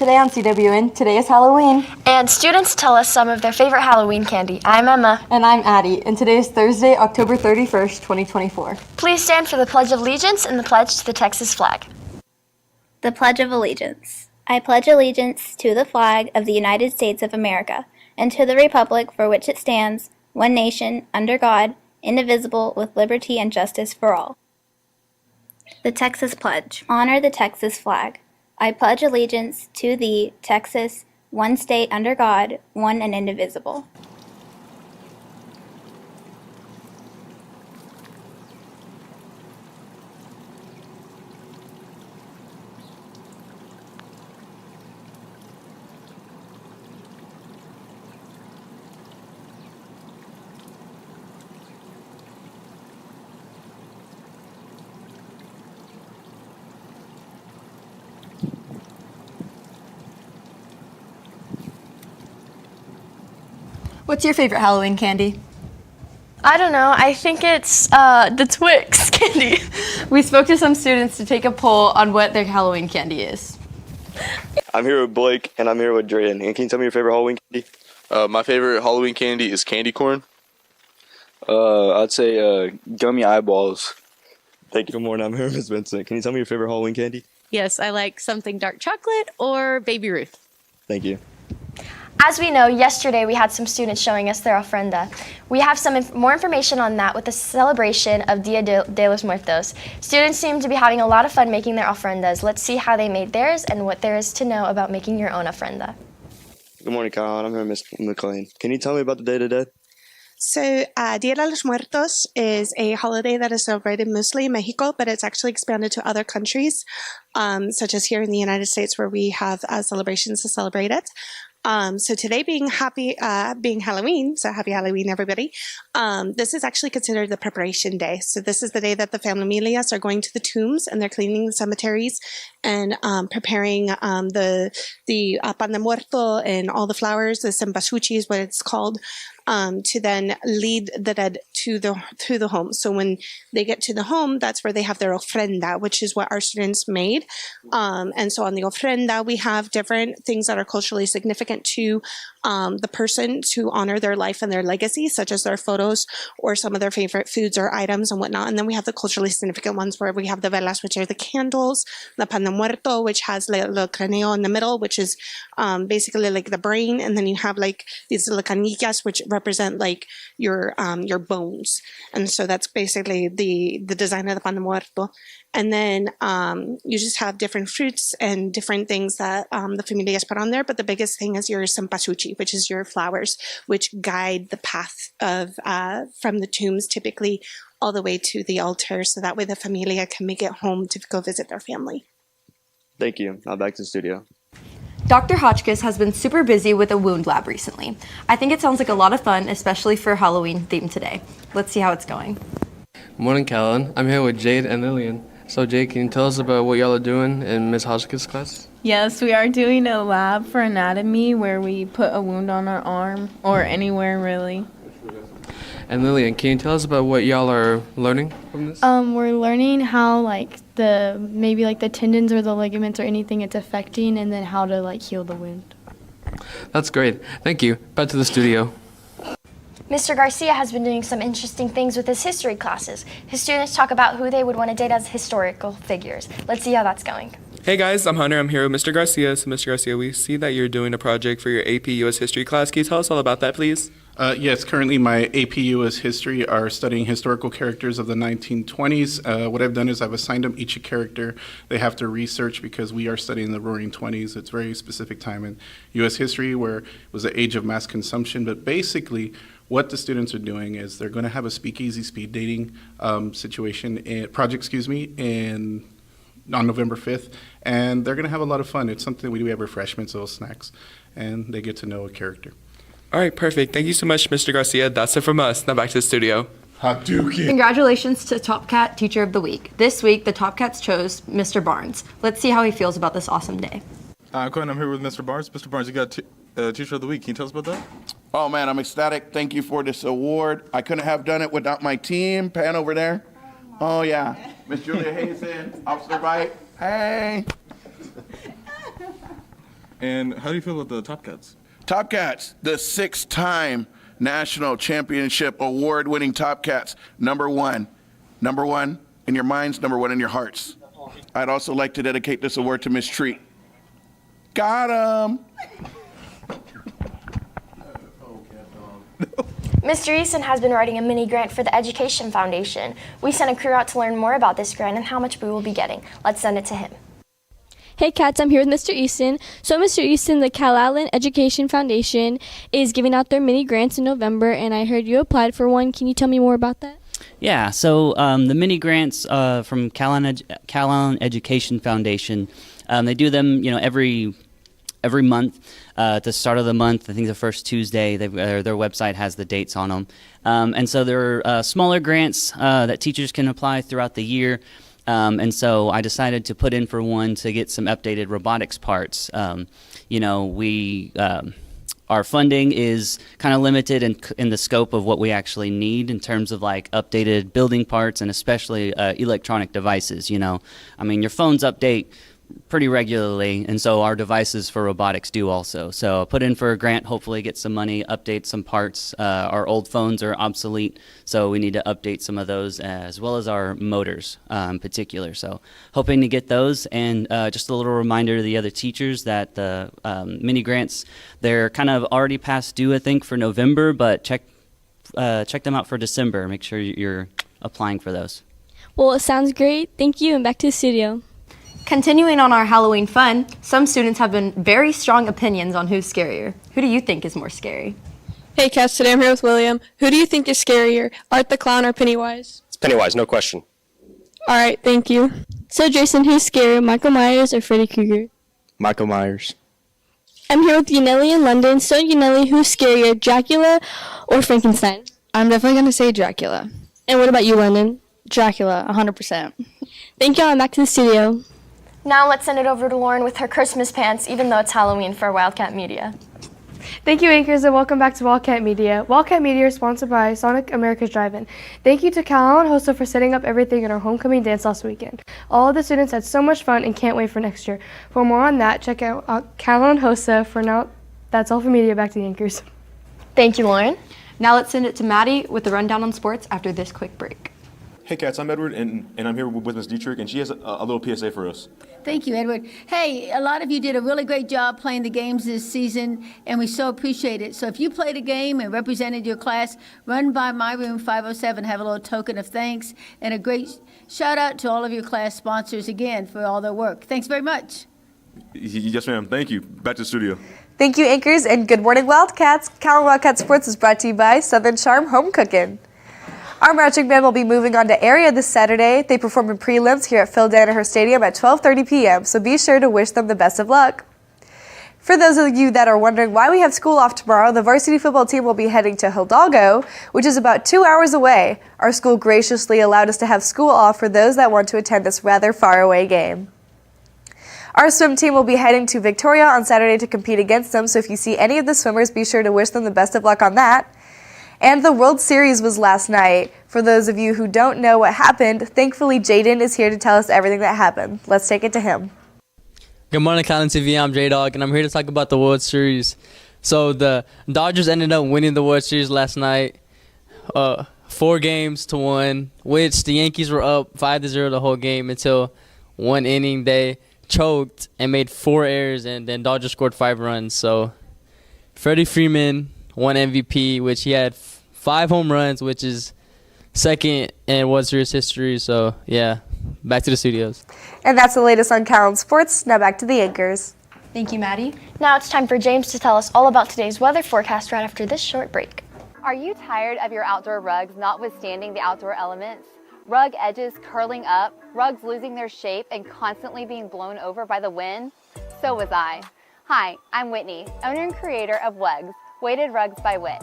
Today on CWN, today is Halloween. And students tell us some of their favorite Halloween candy. I'm Emma. And I'm Addie, and today is Thursday, October 31st, 2024. Please stand for the Pledge of Allegiance and the pledge to the Texas flag. The Pledge of Allegiance. I pledge allegiance to the flag of the United States of America and to the republic for which it stands, one nation, under God, indivisible, with liberty and justice for all. The Texas Pledge. Honor the Texas flag. I pledge allegiance to thee, Texas, one state under God, one and indivisible. What's your favorite Halloween candy? I don't know. I think it's the Twix candy. We spoke to some students to take a poll on what their Halloween candy is. I'm here with Blake, and I'm here with Drayden. And can you tell me your favorite Halloween candy? My favorite Halloween candy is candy corn. I'd say gummy eyeballs. Thank you. Good morning. I'm here with Miss Vincent. Can you tell me your favorite Halloween candy? Yes, I like something dark chocolate or Baby Ruth. Thank you. As we know, yesterday we had some students showing us their ofrenda. We have some more information on that with the celebration of Dia de los Muertos. Students seem to be having a lot of fun making their ofrendas. Let's see how they made theirs and what there is to know about making your own ofrenda. Good morning, Calallen. I'm here with Miss McLean. Can you tell me about the Day of the Dead? So, Dia de los Muertos is a holiday that is celebrated mostly in Mexico, but it's actually expanded to other countries, such as here in the United States, where we have celebrations to celebrate it. So today being Halloween, so happy Halloween, everybody. This is actually considered the preparation day. So this is the day that the familias are going to the tombs and they're cleaning the cemeteries and preparing the pan de muerto and all the flowers. The cempasúchil is what it's called. To then lead the dead to the home. So when they get to the home, that's where they have their ofrenda, which is what our students made. And so on the ofrenda, we have different things that are culturally significant to the person to honor their life and their legacy, such as their photos or some of their favorite foods or items and whatnot. And then we have the culturally significant ones where we have the velas, which are the candles, the pan de muerto, which has the craneo in the middle, which is basically like the brain. And then you have like these little canillas, which represent like your bones. And so that's basically the design of the pan de muerto. And then you just have different fruits and different things that the familias put on there. But the biggest thing is your cempasúchil, which is your flowers, which guide the path of from the tombs typically all the way to the altar. So that way the familia can make it home to go visit their family. Thank you. Now back to the studio. Dr. Hotchkiss has been super busy with a wound lab recently. I think it sounds like a lot of fun, especially for a Halloween theme today. Let's see how it's going. Morning, Calallen. I'm here with Jade and Lillian. So, Jade, can you tell us about what y'all are doing in Ms. Hotchkiss' class? Yes, we are doing a lab for anatomy where we put a wound on our arm or anywhere, really. And Lillian, can you tell us about what y'all are learning from this? We're learning how maybe the tendons or the ligaments or anything it's affecting, and then how to heal the wound. That's great. Thank you. Back to the studio. Mr. Garcia has been doing some interesting things with his history classes. His students talk about who they would want to date as historical figures. Let's see how that's going. Hey guys, I'm Hunter. I'm here with Mr. Garcia. So Mr. Garcia, we see that you're doing a project for your AP US History class. Can you tell us all about that, please? Yes, currently my AP US History are studying historical characters of the 1920s. What I've done is I've assigned them each a character they have to research because we are studying the Roaring '20s. It's a very specific time in US history where it was the age of mass consumption. But basically, what the students are doing is they're going to have a speakeasy speed dating project, on November 5th, and they're going to have a lot of fun. It's something we do. We have refreshments, little snacks, and they get to know a character. All right, perfect. Thank you so much, Mr. Garcia. That's it from us. Now back to the studio. Congratulations to Top Cat Teacher of the Week. This week, the Top Cats chose Mr. Barnes. Let's see how he feels about this awesome day. Quinn, I'm here with Mr. Barnes. Mr. Barnes, you got Teacher of the Week. Can you tell us about that? Oh, man, I'm ecstatic. Thank you for this award. I couldn't have done it without my team. Pan over there. Oh, yeah. Miss Julia Hazen, Officer Wright. Hey. And how do you feel about the Top Cats? Top Cats, the 6-time National Championship award-winning Top Cats, number one. Number one in your minds, number one in your hearts. I'd also like to dedicate this award to Miss Treat. Got 'em! Mr. Easton has been writing a mini grant for the Education Foundation. We sent a crew out to learn more about this grant and how much we will be getting. Let's send it to him. Hey Cats, I'm here with Mr. Easton. So Mr. Easton, the Calallen Education Foundation is giving out their mini grants in November, and I heard you applied for one. Can you tell me more about that? Yeah, so the mini grants from Calallen Education Foundation, they do them, every month. At the start of the month, I think the first Tuesday, their website has the dates on them. And so they're smaller grants that teachers can apply throughout the year. And so I decided to put in for one to get some updated robotics parts. Our funding is kind of limited in the scope of what we actually need in terms of like updated building parts and especially electronic devices. Your phones update pretty regularly, and so our devices for robotics do also. So put in for a grant, hopefully get some money, update some parts. Our old phones are obsolete, so we need to update some of those as well as our motors in particular. So hoping to get those, and just a little reminder to the other teachers that the mini grants, they're kind of already past due, I think, for November, but check them out for December. Make sure you're applying for those. Well, it sounds great. Thank you, and back to the studio. Continuing on our Halloween fun, some students have been very strong opinions on who's scarier. Who do you think is more scary? Hey Cats, today I'm here with William. Who do you think is scarier, Art the Clown or Pennywise? It's Pennywise, no question. Alright, thank you. So Jason, who's scarier, Michael Myers or Freddy Krueger? Michael Myers. I'm here with Yaneli in London. So Yaneli, who's scarier, Dracula or Frankenstein? I'm definitely going to say Dracula. And what about you, London? Dracula, 100%. Thank y'all, and back to the studio. Now let's send it over to Lauren with her Christmas pants, even though it's Halloween for Wildcat Media. Thank you, anchors, and welcome back to Wildcat Media. Wildcat Media is sponsored by Sonic America's Drive-In. Thank you to Calallen Hossa for setting up everything in our homecoming dance last weekend. All of the students had so much fun and can't wait for next year. For more on that, check out Calallen Hossa. For now, that's all for media. Back to the anchors. Thank you, Lauren. Now let's send it to Maddie with the rundown on sports after this quick break. Hey Cats, I'm Edward, and I'm here with Ms. Dietrich, and she has a little PSA for us. Thank you, Edward. Hey, a lot of you did a really great job playing the games this season, and we so appreciate it. So if you played a game and represented your class, run by my room 507, have a little token of thanks, and a great shout out to all of your class sponsors again for all their work. Thanks very much. Yes, ma'am. Thank you. Back to the studio. Thank you, anchors, and good morning, Wildcats. Calallen Wildcat Sports is brought to you by Southern Charm Home Cookin'. Our marching band will be moving on to area this Saturday. They perform in prelims here at Phil Danaher Stadium at 12:30 p.m., so be sure to wish them the best of luck. For those of you that are wondering why we have school off tomorrow, the varsity football team will be heading to Hidalgo, which is about 2 hours away. Our school graciously allowed us to have school off for those that want to attend this rather far away game. Our swim team will be heading to Victoria on Saturday to compete against them, so if you see any of the swimmers, be sure to wish them the best of luck on that. And the World Series was last night. For those of you who don't know what happened, thankfully Jaden is here to tell us everything that happened. Let's take it to him. Good morning, Calallen TV. I'm J-Dog, and I'm here to talk about the World Series. So the Dodgers ended up winning the World Series last night, 4-1, which the Yankees were up 5-0 the whole game until one inning they choked and made 4 errors, and then Dodgers scored 5 runs. So Freddie Freeman won MVP, which he had 5 home runs, which is second in World Series history. So, yeah, back to the studios. And that's the latest on Calallen Sports. Now back to the anchors. Thank you, Maddie. Now it's time for James to tell us all about today's weather forecast right after this short break. Are you tired of your outdoor rugs not withstanding the outdoor elements? Rug edges curling up, rugs losing their shape and constantly being blown over by the wind? So was I. Hi, I'm Whitney, owner and creator of Wugs, Weighted Rugs by Wit.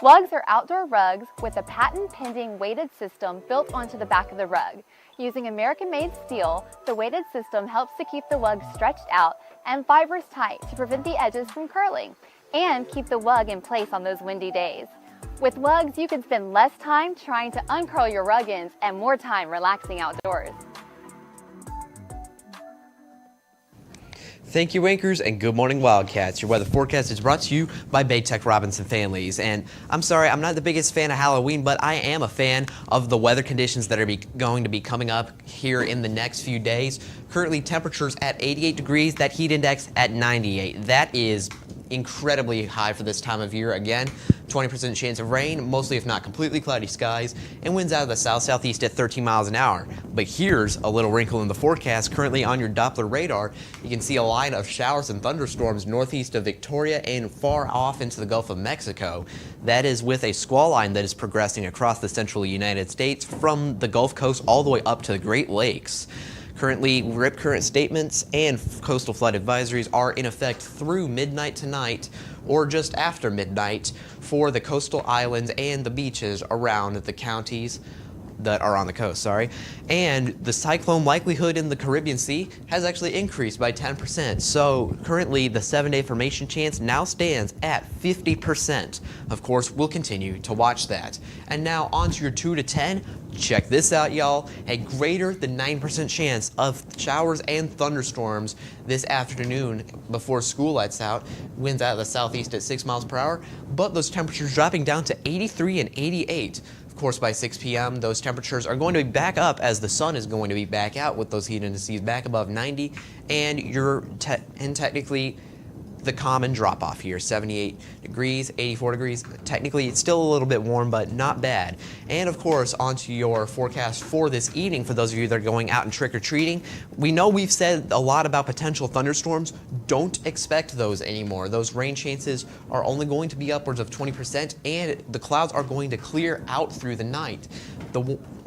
Wugs are outdoor rugs with a patent-pending weighted system built onto the back of the rug. Using American-made steel, the weighted system helps to keep the wug stretched out and fibers tight to prevent the edges from curling and keep the wug in place on those windy days. With Wugs, you can spend less time trying to uncurl your rug ends and more time relaxing outdoors. Thank you, anchors, and good morning, Wildcats. Your weather forecast is brought to you by Bay Tech Robinson Families. And I'm sorry, I'm not the biggest fan of Halloween, but I am a fan of the weather conditions that are going to be coming up here in the next few days. Currently, temperatures at 88 degrees, that heat index at 98. That is incredibly high for this time of year. Again, 20% chance of rain, mostly if not completely cloudy skies, and winds out of the south-southeast at 13 miles an hour. But here's a little wrinkle in the forecast. Currently on your Doppler radar, you can see a line of showers and thunderstorms northeast of Victoria and far off into the Gulf of Mexico. That is with a squall line that is progressing across the central United States from the Gulf Coast all the way up to the Great Lakes. Currently, rip current statements and coastal flood advisories are in effect through midnight tonight or just after midnight for the coastal islands and the beaches around the counties that are on the coast, And the cyclone likelihood in the Caribbean Sea has actually increased by 10%. So currently the 7-day formation chance now stands at 50%. Of course, we'll continue to watch that. And now on to your 2 to 10. Check this out, y'all. A greater than 9% chance of showers and thunderstorms this afternoon before school lets out. Winds out of the southeast at 6 miles per hour, but those temperatures dropping down to 83 and 88. Of course, by 6 p.m., those temperatures are going to be back up as the sun is going to be back out with those heat indices back above 90, and you're technically the common drop-off here, 78 degrees, 84 degrees. Technically, it's still a little bit warm, but not bad. And of course, onto your forecast for this evening, for those of you that are going out and trick-or-treating. We know we've said a lot about potential thunderstorms. Don't expect those anymore. Those rain chances are only going to be upwards of 20%, and the clouds are going to clear out through the night.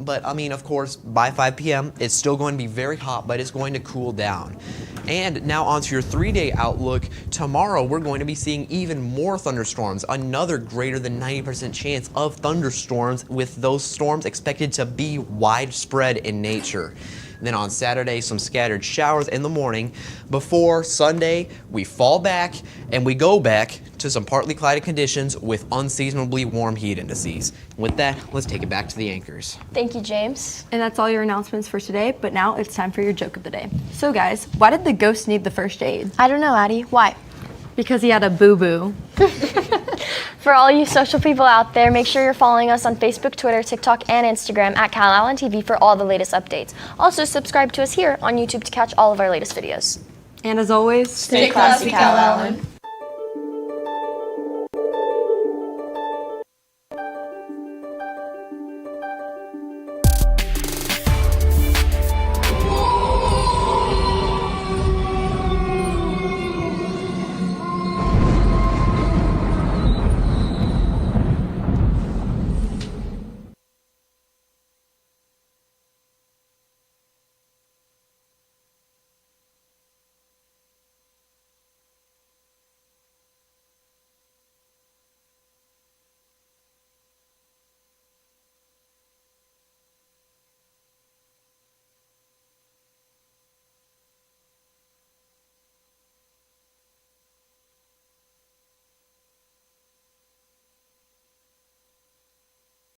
But, I mean, of course, by 5 p.m., it's still going to be very hot, but it's going to cool down. And now onto your 3-day outlook. Tomorrow, we're going to be seeing even more thunderstorms, another greater than 90% chance of thunderstorms, with those storms expected to be widespread in nature. And then on Saturday, some scattered showers in the morning. Before Sunday, we fall back and we go back to some partly cloudy conditions with unseasonably warm heat indices. With that, let's take it back to the anchors. Thank you, James. And that's all your announcements for today, but now it's time for your joke of the day. So guys, why did the ghost need the first aid? I don't know, Addie. Why? Because he had a boo-boo. For all you social people out there, make sure you're following us on Facebook, Twitter, TikTok, and Instagram at Calallen TV for all the latest updates. Also, subscribe to us here on YouTube to catch all of our latest videos. And as always, stay classy, Calallen.